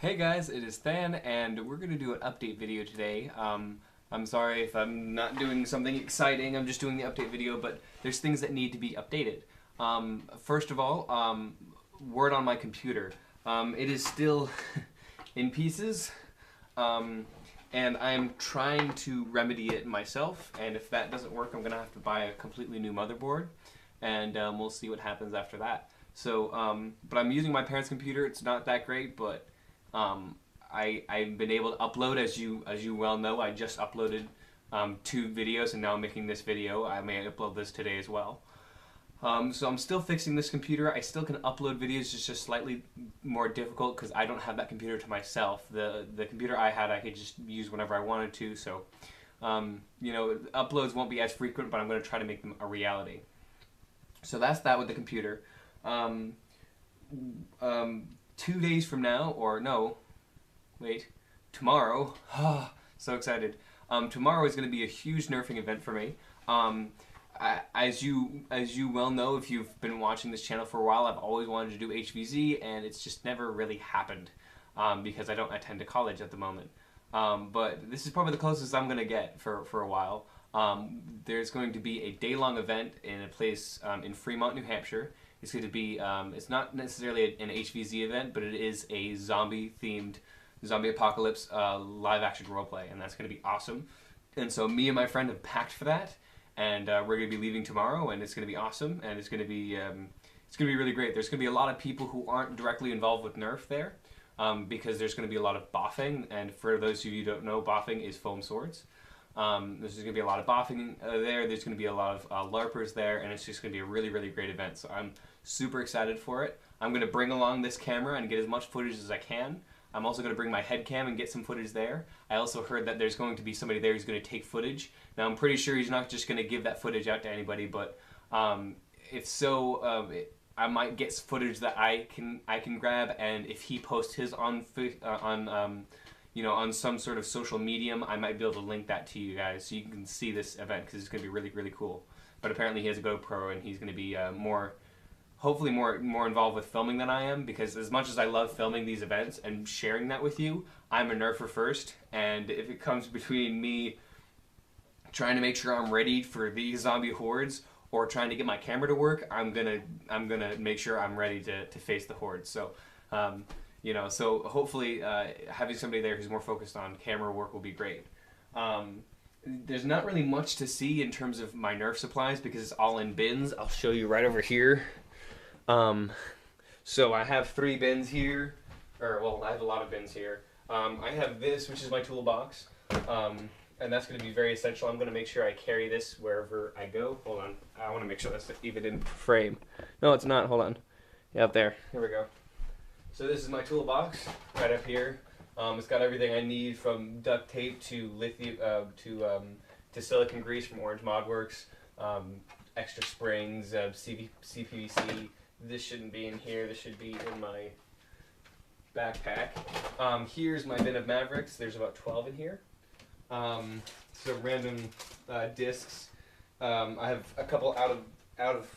Hey guys, it is Than, and we're going to do an update video today. I'm sorry if I'm not doing something exciting, I'm just doing the update video, but there's things that need to be updated. First of all, word on my computer. It is still in pieces, and I'm trying to remedy it myself, and if that doesn't work, I'm going to have to buy a completely new motherboard, and we'll see what happens after that. So, but I'm using my parents' computer. It's not that great, but I've been able to upload, as you well know. I just uploaded 2 videos, and now I'm making this video. I may upload this today as well. So I'm still fixing this computer. I still can upload videos, it's just slightly more difficult because I don't have that computer to myself. The computer I had, I could just use whenever I wanted to. So you know, uploads won't be as frequent, but I'm going to try to make them a reality. So that's that with the computer. 2 days from now, or no, wait, tomorrow, so excited. Tomorrow is going to be a huge nerfing event for me. As you well know, if you've been watching this channel for a while, I've always wanted to do HVZ, and it's just never really happened because I don't attend a college at the moment. But this is probably the closest I'm going to get for a while. There's going to be a day-long event in a place in Fremont, New Hampshire. It's going to be, it's not necessarily an HVZ event, but it is a zombie-themed, zombie apocalypse live-action roleplay, and that's going to be awesome. And so me and my friend have packed for that, and we're going to be leaving tomorrow, and it's going to be awesome, and it's going to be really great. There's going to be a lot of people who aren't directly involved with Nerf there, because there's going to be a lot of boffing, and for those of you who don't know, boffing is foam swords. There's going to be a lot of boffing there, there's going to be a lot of LARPers there, and it's just going to be a really, really great event. So I'm super excited for it. I'm going to bring along this camera and get as much footage as I can. I'm also going to bring my head cam and get some footage there. I also heard that there's going to be somebody there who's going to take footage. Now I'm pretty sure he's not just going to give that footage out to anybody, but if so, I might get footage that I can grab, and if he posts his on you know, on some sort of social medium, I might be able to link that to you guys so you can see this event, because it's going to be really, really cool. But apparently he has a GoPro, and he's going to be hopefully more involved with filming than I am, because as much as I love filming these events and sharing that with you, I'm a nerfer first, and if it comes between me trying to make sure I'm ready for these zombie hordes or trying to get my camera to work, I'm gonna make sure I'm ready to face the hordes. So you know, so hopefully having somebody there who's more focused on camera work will be great. There's not really much to see in terms of my Nerf supplies because it's all in bins. I'll show you right over here. So I have 3 bins here, or well, I have a lot of bins here. I have this, which is my toolbox, and that's going to be very essential. I'm going to make sure I carry this wherever I go. Hold on, I want to make sure that's even in frame. No, it's not. Hold on. Yeah, up there. Here we go. So this is my toolbox right up here. It's got everything I need, from duct tape to lithium to silicone grease from Orange Modworks, extra springs, CPVC. This shouldn't be in here. This should be in my backpack. Here's my bin of Mavericks. There's about 12 in here. So random discs. I have a couple out of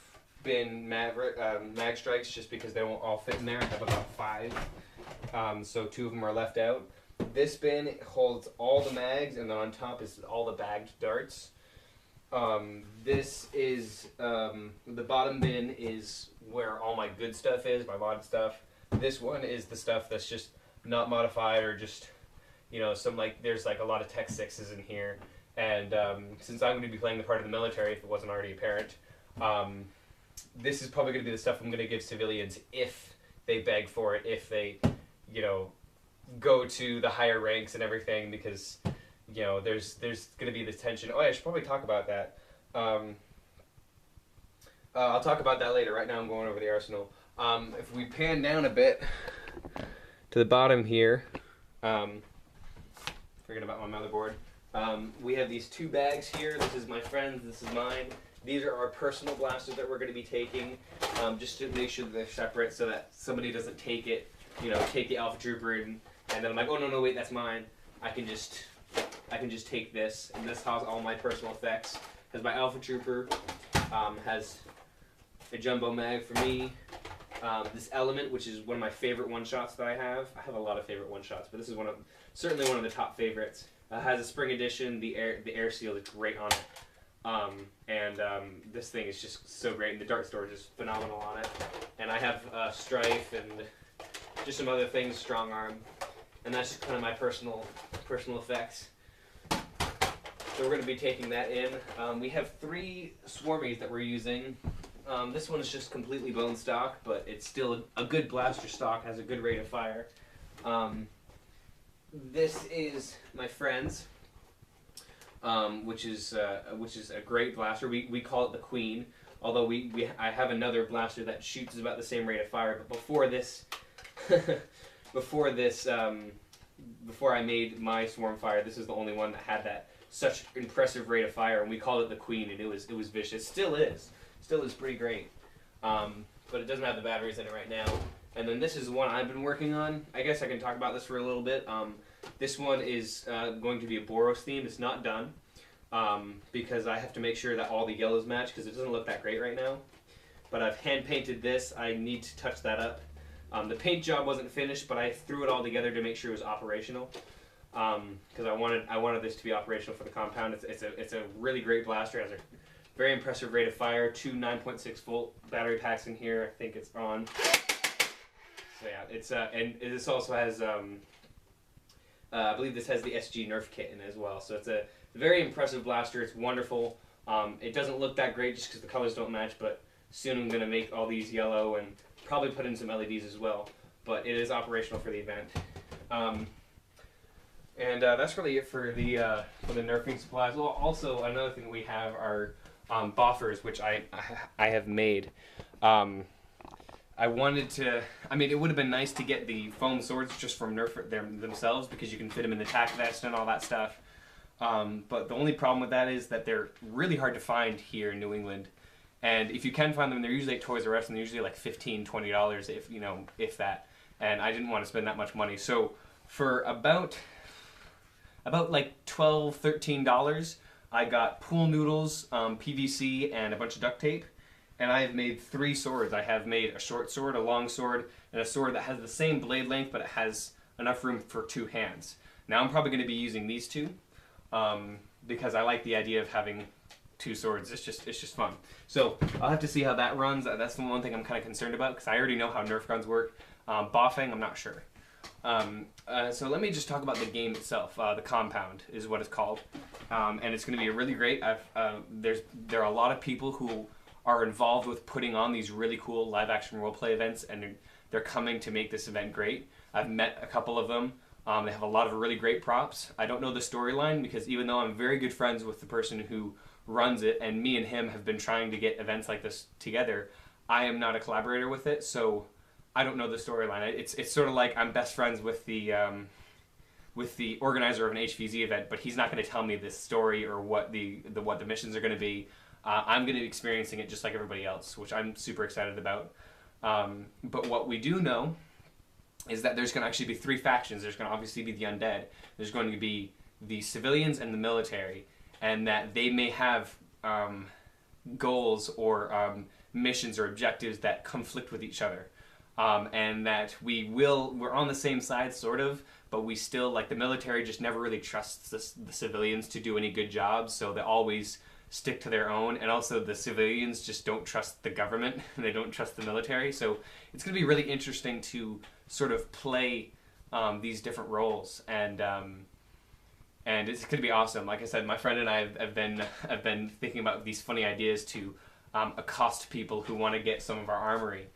bin mag strikes just because they won't all fit in there. I have about 5, so 2 of them are left out. This bin holds all the mags, and then on top is all the bagged darts. This is the bottom bin is where all my good stuff is, my mod stuff. This one is the stuff that's just not modified, or just, you know, some, like, there's like a lot of Tech 6s in here, and since I'm going to be playing the part of the military, if it wasn't already apparent, this is probably going to be the stuff I'm going to give civilians if they beg for it, if they, you know, go to the higher ranks and everything, because, you know, there's going to be this tension. Oh, yeah, I should probably talk about that. I'll talk about that later. Right now I'm going over the arsenal. If we pan down a bit to the bottom here, forget about my motherboard. We have these 2 bags here. This is my friend's, this is mine. These are our personal blasters that we're going to be taking, just to make sure that they're separate so that somebody doesn't take it, you know, take the Alpha Trooper and then I'm like, oh no, wait, that's mine. I can just take this, and this has all my personal effects. Because my Alpha Trooper has a jumbo mag for me, This Element, which is one of my favorite one-shots that I have. I have a lot of favorite one-shots, but this is certainly one of the top favorites. Has a spring addition. The air seal is great on it. This thing is just so great, and the dart storage is phenomenal on it. And I have Strife and just some other things, Strong Arm, and that's just kind of my personal effects. So we're going to be taking that in. We have 3 Swarmies that we're using. This one is just completely bone stock, but it's still a good blaster stock, has a good rate of fire. This is my friend's, which is a great blaster. We call it the Queen, although I have another blaster that shoots about the same rate of fire. But before this, before I made my Swarm Fire, this is the only one that had that such impressive rate of fire, and we called it the Queen, and it was vicious. Still is pretty great, but it doesn't have the batteries in it right now. And then this is one I've been working on. I guess I can talk about this for a little bit. This one is going to be a Boros theme. It's not done because I have to make sure that all the yellows match because it doesn't look that great right now. But I've hand painted this. I need to touch that up. The paint job wasn't finished, but I threw it all together to make sure it was operational. Because I wanted this to be operational for the compound. It's a really great blaster. It has a very impressive rate of fire. 2 9.6 volt battery packs in here. I think it's on. So yeah, and this also has I believe this has the SG Nerf kit in it as well. So it's a very impressive blaster. It's wonderful. It doesn't look that great just because the colors don't match, but soon I'm gonna make all these yellow and probably put in some LEDs as well. But it is operational for the event. That's really it for the nerfing supplies. Well, also another thing we have are boffers, which I have made. I wanted to. I mean, it would have been nice to get the foam swords just from Nerf themselves because you can fit them in the tack vest and all that stuff. But the only problem with that is that they're really hard to find here in New England. And if you can find them, they're usually at Toys R Us, and they're usually like $15, $20 if that. And I didn't want to spend that much money, so for about like $12, $13, I got pool noodles, PVC, and a bunch of duct tape. And I have made 3 swords. I have made a short sword, a long sword, and a sword that has the same blade length, but it has enough room for 2 hands. Now I'm probably going to be using these 2 because I like the idea of having 2 swords. It's just fun. So I'll have to see how that runs. That's the one thing I'm kind of concerned about because I already know how Nerf guns work. Boffing, I'm not sure. So let me just talk about the game itself. The Compound is what it's called, and it's going to be really great. There are a lot of people who are involved with putting on these really cool live-action role-play events, and they're coming to make this event great. I've met a couple of them. They have a lot of really great props. I don't know the storyline because even though I'm very good friends with the person who runs it, and me and him have been trying to get events like this together, I am not a collaborator with it, so I don't know the storyline. It's sort of like I'm best friends with the organizer of an HVZ event, but he's not going to tell me this story or what the missions are going to be. I'm going to be experiencing it just like everybody else, which I'm super excited about. But what we do know is that there's going to actually be 3 factions. There's going to obviously be the undead. There's going to be the civilians and the military, and that they may have goals or missions or objectives that conflict with each other. And that we're on the same side, sort of, but we still, like the military just never really trusts the civilians to do any good jobs, so they always stick to their own, and also the civilians just don't trust the government, and they don't trust the military, so it's going to be really interesting to sort of play these different roles, and it's going to be awesome. Like I said, my friend and I have been thinking about these funny ideas to accost people who want to get some of our armory.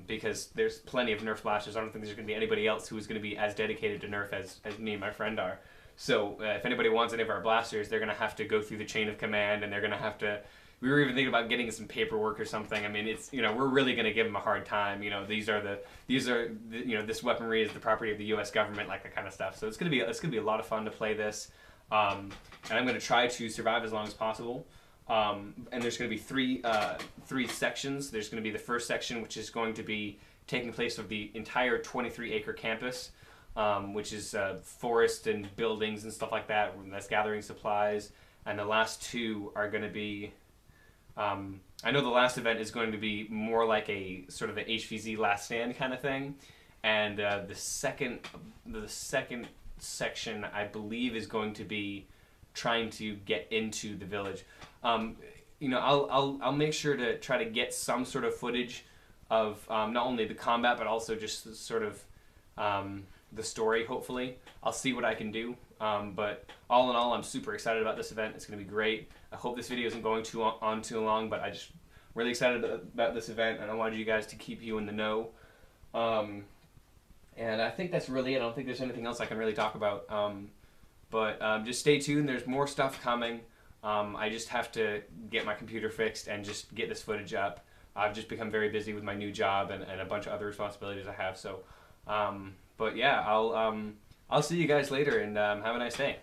Because there's plenty of Nerf blasters. I don't think there's going to be anybody else who's going to be as dedicated to Nerf as me and my friend are. So if anybody wants any of our blasters, they're going to have to go through the chain of command, and they're going to have to... We were even thinking about getting some paperwork or something. I mean, it's, we're really going to give them a hard time. This weaponry is the property of the U.S. government, like that kind of stuff. So it's going to be a lot of fun to play this, and I'm going to try to survive as long as possible. And there's going to be three sections. There's going to be the first section, which is going to be taking place of the entire 23-acre campus, which is forest and buildings and stuff like that. That's gathering supplies. And the last 2 are going to be I know the last event is going to be more like a sort of an HVZ Last Stand kind of thing, and the second section I believe is going to be trying to get into the village. You know, I'll make sure to try to get some sort of footage of not only the combat but also just sort of the story. Hopefully, I'll see what I can do. But all in all, I'm super excited about this event. It's going to be great. I hope this video isn't going on too long, but I just really excited about this event, and I wanted you guys to keep you in the know. And I think that's really it. I don't think there's anything else I can really talk about. But just stay tuned. There's more stuff coming. I just have to get my computer fixed and just get this footage up. I've just become very busy with my new job and a bunch of other responsibilities I have. So, but yeah, I'll see you guys later, and have a nice day.